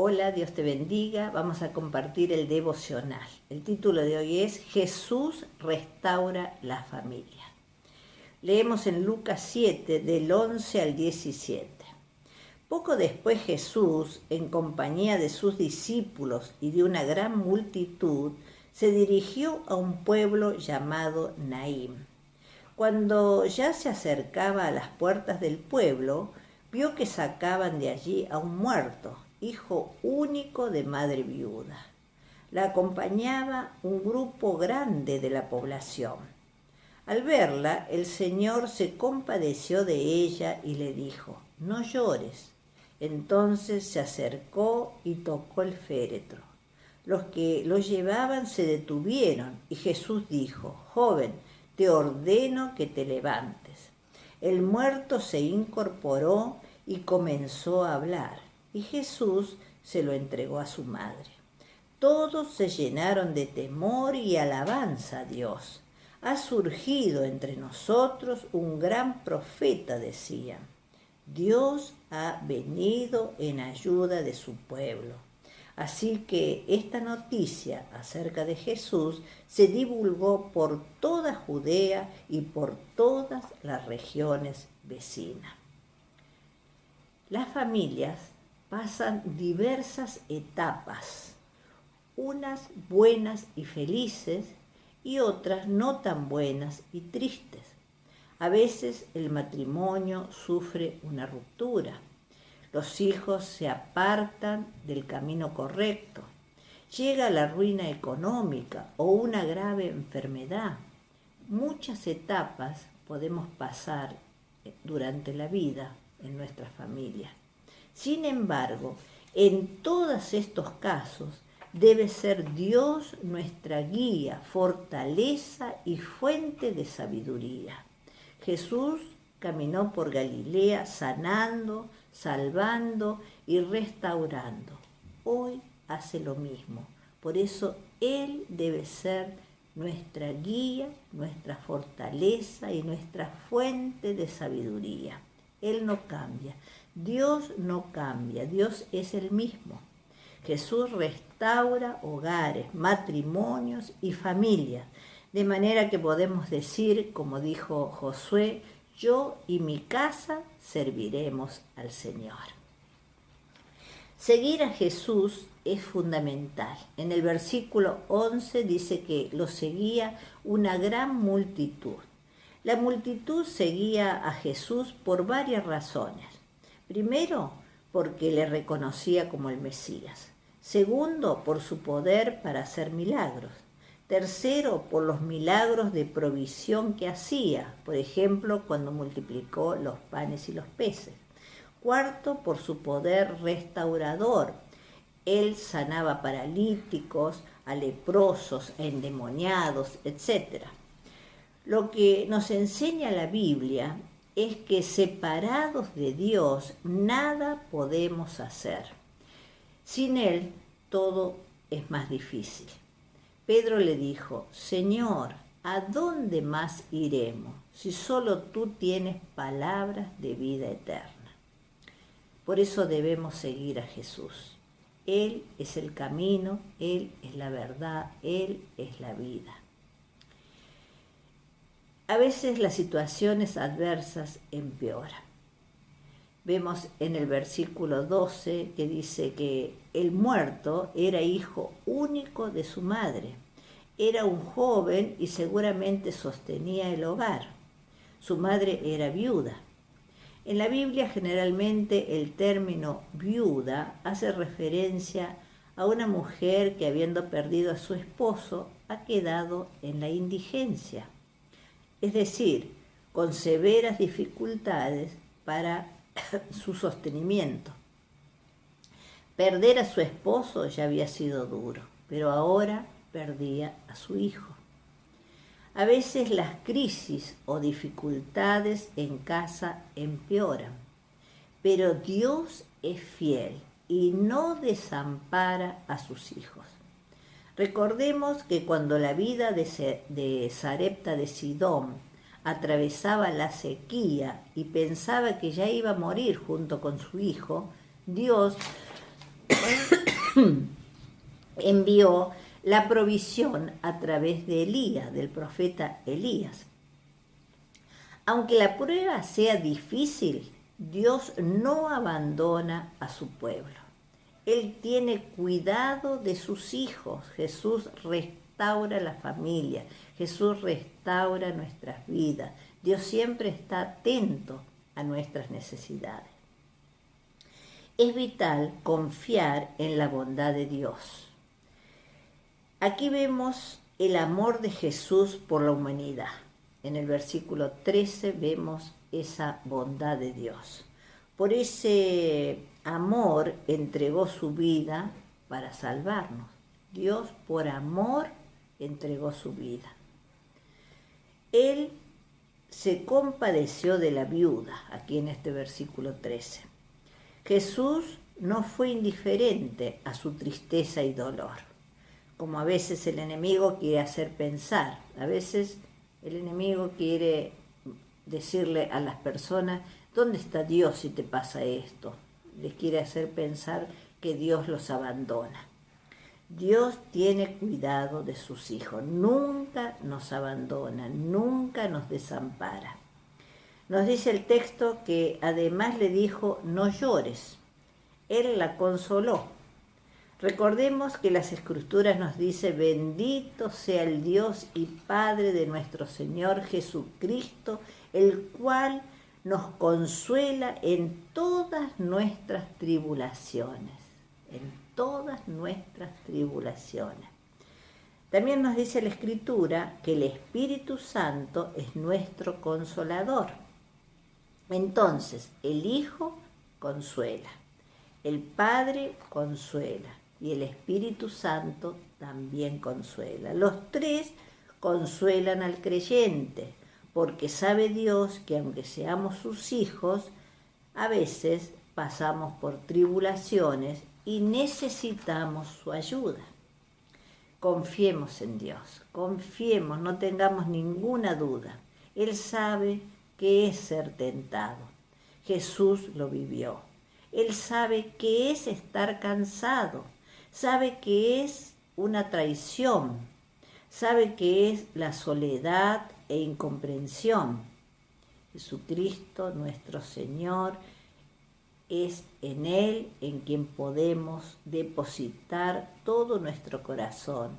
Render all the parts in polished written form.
Hola, Dios te bendiga. Vamos a compartir el devocional. El título de hoy es Jesús restaura la familia. Leemos en Lucas 7, del 11 al 17. Poco después Jesús, en compañía de sus discípulos y de una gran multitud, se dirigió a un pueblo llamado Naín. Cuando ya se acercaba a las puertas del pueblo, vio que sacaban de allí a un muerto, hijo único de madre viuda. La acompañaba un grupo grande de la población. Al verla, el Señor se compadeció de ella y le dijo: «No llores». Entonces se acercó y tocó el féretro. Los que lo llevaban se detuvieron y Jesús dijo: «Joven, te ordeno que te levantes». El muerto se incorporó y comenzó a hablar, y Jesús se lo entregó a su madre. Todos se llenaron de temor y alabanza a Dios. «Ha surgido entre nosotros un gran profeta», decían. Dios ha venido en ayuda de su pueblo. Así que esta noticia acerca de Jesús se divulgó por toda Judea y por todas las regiones vecinas. Las familias pasan diversas etapas, unas buenas y felices y otras no tan buenas y tristes. A veces el matrimonio sufre una ruptura. Los hijos se apartan del camino correcto. Llega la ruina económica o una grave enfermedad. Muchas etapas podemos pasar durante la vida en nuestra familia. Sin embargo, en todos estos casos debe ser Dios nuestra guía, fortaleza y fuente de sabiduría. Jesús caminó por Galilea sanando, salvando y restaurando. Hoy hace lo mismo. Por eso Él debe ser nuestra guía, nuestra fortaleza y nuestra fuente de sabiduría. Él no cambia. Dios no cambia. Dios es el mismo. Jesús restaura hogares, matrimonios y familias. De manera que podemos decir, como dijo Josué: «Yo y mi casa serviremos al Señor». Seguir a Jesús es fundamental. En el versículo 11 dice que lo seguía una gran multitud. La multitud seguía a Jesús por varias razones. Primero, porque le reconocía como el Mesías. Segundo, por su poder para hacer milagros. Tercero, por los milagros de provisión que hacía, por ejemplo, cuando multiplicó los panes y los peces. Cuarto, por su poder restaurador. Él sanaba paralíticos, a leprosos, a endemoniados, etc. Lo que nos enseña la Biblia es que separados de Dios nada podemos hacer. Sin Él todo es más difícil. Pedro le dijo: «Señor, ¿a dónde más iremos si solo tú tienes palabras de vida eterna?» Por eso debemos seguir a Jesús. Él es el camino, Él es la verdad, Él es la vida. A veces las situaciones adversas empeoran. Vemos en el versículo 12 que dice que el muerto era hijo único de su madre. Era un joven y seguramente sostenía el hogar. Su madre era viuda. En la Biblia generalmente el término viuda hace referencia a una mujer que, habiendo perdido a su esposo, ha quedado en la indigencia. Es decir, con severas dificultades para su sostenimiento. Perder a su esposo ya había sido duro, pero ahora perdía a su hijo. A veces las crisis o dificultades en casa empeoran, pero Dios es fiel y no desampara a sus hijos. Recordemos que cuando la vida de Sarepta de Sidón atravesaba la sequía y pensaba que ya iba a morir junto con su hijo, Dios envió la provisión a través de Elías, del profeta Elías. Aunque la prueba sea difícil, Dios no abandona a su pueblo. Él tiene cuidado de sus hijos. Jesús restaura la familia. Jesús restaura nuestras vidas. Dios siempre está atento a nuestras necesidades. Es vital confiar en la bondad de Dios. Aquí vemos el amor de Jesús por la humanidad. En el versículo 13 vemos esa bondad de Dios. Por ese amor entregó su vida para salvarnos. Dios por amor entregó su vida. Él se compadeció de la viuda, aquí en este versículo 13. Jesús no fue indiferente a su tristeza y dolor, como a veces el enemigo quiere hacer pensar. A veces el enemigo quiere decirle a las personas, ¿dónde está Dios si te pasa esto? Les quiere hacer pensar que Dios los abandona. Dios tiene cuidado de sus hijos, nunca nos abandona, nunca nos desampara. Nos dice el texto que además le dijo, no llores. Él la consoló. Recordemos que las Escrituras nos dice, bendito sea el Dios y Padre de nuestro Señor Jesucristo, el cual nos consuela en todas nuestras tribulaciones, en todas nuestras tribulaciones. También nos dice la Escritura que el Espíritu Santo es nuestro consolador. Entonces, el Hijo consuela, el Padre consuela y el Espíritu Santo también consuela. Los tres consuelan al creyente, porque sabe Dios que aunque seamos sus hijos, a veces pasamos por tribulaciones y necesitamos su ayuda. Confiemos en Dios, confiemos, no tengamos ninguna duda. Él sabe qué es ser tentado. Jesús lo vivió. Él sabe qué es estar cansado, sabe qué es una traición, sabe qué es la soledad e incomprensión. Jesucristo, nuestro Señor, es en Él en quien podemos depositar todo nuestro corazón.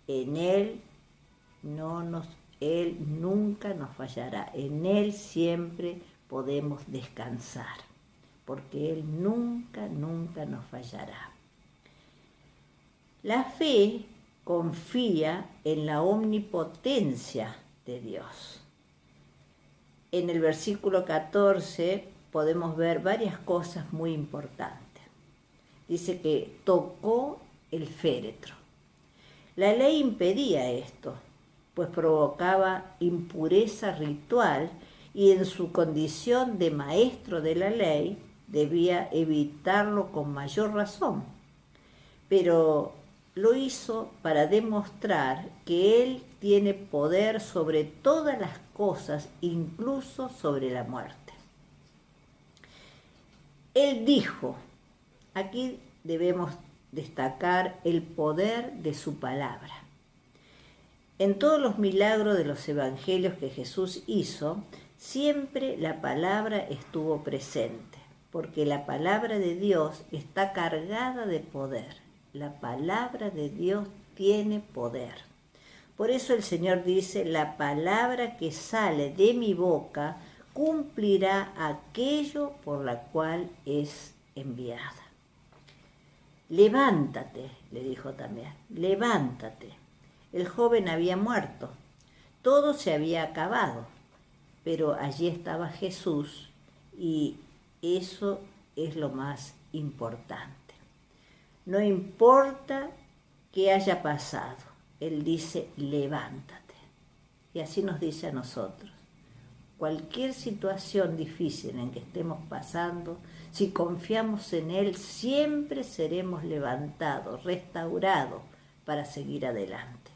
En Él Él nunca nos fallará. En Él siempre podemos descansar, porque Él nunca nos fallará. La fe confía en la omnipotencia de Dios. En el versículo 14 podemos ver varias cosas muy importantes. Dice que tocó el féretro. La ley impedía esto, pues provocaba impureza ritual y en su condición de maestro de la ley debía evitarlo con mayor razón. Pero lo hizo para demostrar que Él tiene poder sobre todas las cosas, incluso sobre la muerte. Él dijo, aquí debemos destacar el poder de su palabra. En todos los milagros de los evangelios que Jesús hizo, siempre la palabra estuvo presente, porque la palabra de Dios está cargada de poder. La palabra de Dios tiene poder. Por eso el Señor dice, la palabra que sale de mi boca cumplirá aquello por la cual es enviada. Levántate, le dijo también, levántate. El joven había muerto, todo se había acabado, pero allí estaba Jesús y eso es lo más importante. No importa qué haya pasado, Él dice, levántate. Y así nos dice a nosotros. Cualquier situación difícil en que estemos pasando, si confiamos en Él, siempre seremos levantados, restaurados para seguir adelante.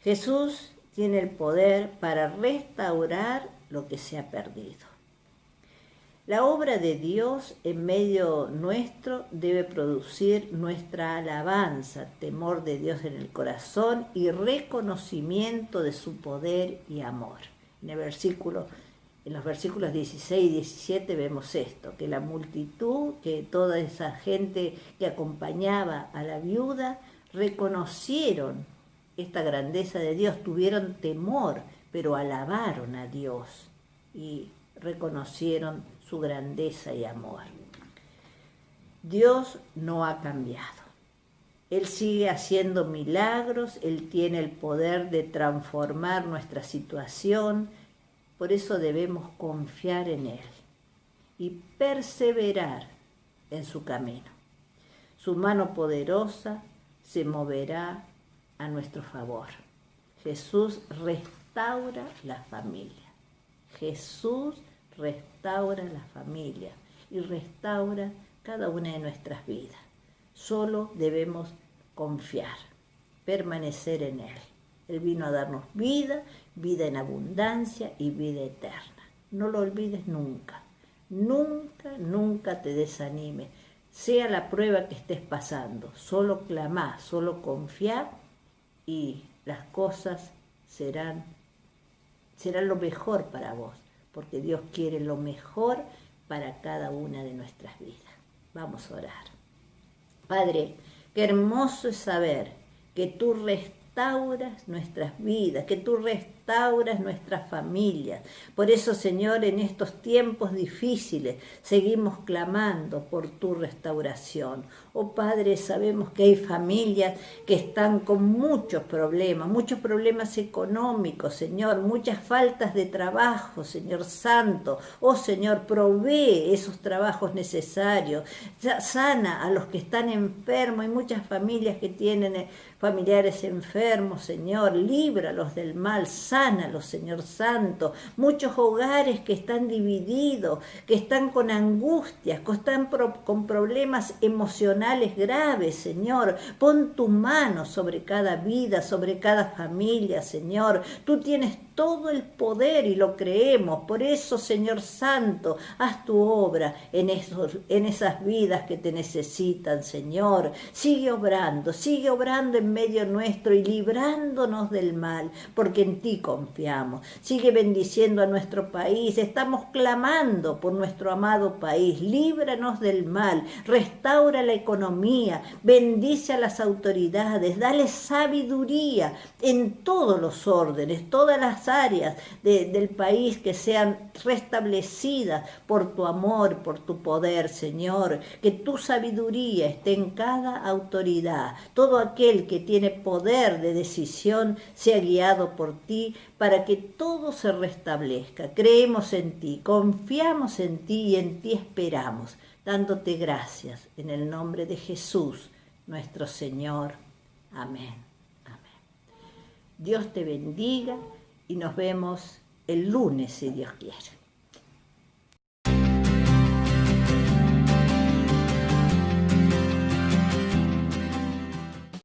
Jesús tiene el poder para restaurar lo que se ha perdido. La obra de Dios en medio nuestro debe producir nuestra alabanza, temor de Dios en el corazón y reconocimiento de su poder y amor. En los versículos 16 y 17 vemos esto, que la multitud, que toda esa gente que acompañaba a la viuda, reconocieron esta grandeza de Dios, tuvieron temor, pero alabaron a Dios y reconocieron su grandeza y amor. Dios no ha cambiado. Él sigue haciendo milagros, Él tiene el poder de transformar nuestra situación, por eso debemos confiar en Él y perseverar en su camino. Su mano poderosa se moverá a nuestro favor. Jesús restaura la familia. Jesús restaura la familia y restaura cada una de nuestras vidas. Solo debemos confiar, permanecer en Él. Él vino a darnos vida, vida en abundancia y vida eterna. No lo olvides nunca. Nunca, nunca te desanimes. Sea la prueba que estés pasando, solo clamá, solo confía y las cosas serán lo mejor para vos, porque Dios quiere lo mejor para cada una de nuestras vidas. Vamos a orar. Padre, qué hermoso es saber que tú restauras nuestras vidas, que tú restauras nuestras familias. Por eso, Señor, en estos tiempos difíciles seguimos clamando por tu restauración. Oh Padre, sabemos que hay familias que están con muchos problemas económicos, Señor, muchas faltas de trabajo, Señor Santo. Oh Señor, provee esos trabajos necesarios, sana a los que están enfermos. Hay muchas familias que tienen familiares enfermos, Señor, líbralos del mal, sánalos, Señor Santo. Muchos hogares que están divididos, que están con angustias, que están con problemas emocionales graves, Señor. Pon tu mano sobre cada vida, sobre cada familia, Señor. Tú tienes todo el poder y lo creemos. Por eso, Señor Santo, haz tu obra en esas vidas que te necesitan, Señor. Sigue obrando en medio nuestro y librándonos del mal, porque en ti confiamos. Sigue bendiciendo a nuestro país. Estamos clamando por nuestro amado país. Líbranos del mal, restaura la economía, bendice a las autoridades, dale sabiduría en todos los órdenes, todas las áreas del país que sean restablecidas por tu amor, por tu poder, Señor. Que tu sabiduría esté en cada autoridad. Todo aquel que tiene poder de decisión sea guiado por ti para que todo se restablezca. Creemos en ti, confiamos en ti y en ti esperamos, dándote gracias en el nombre de Jesús, nuestro Señor. Amén. Amén. Dios te bendiga y nos vemos el lunes, si Dios quiere.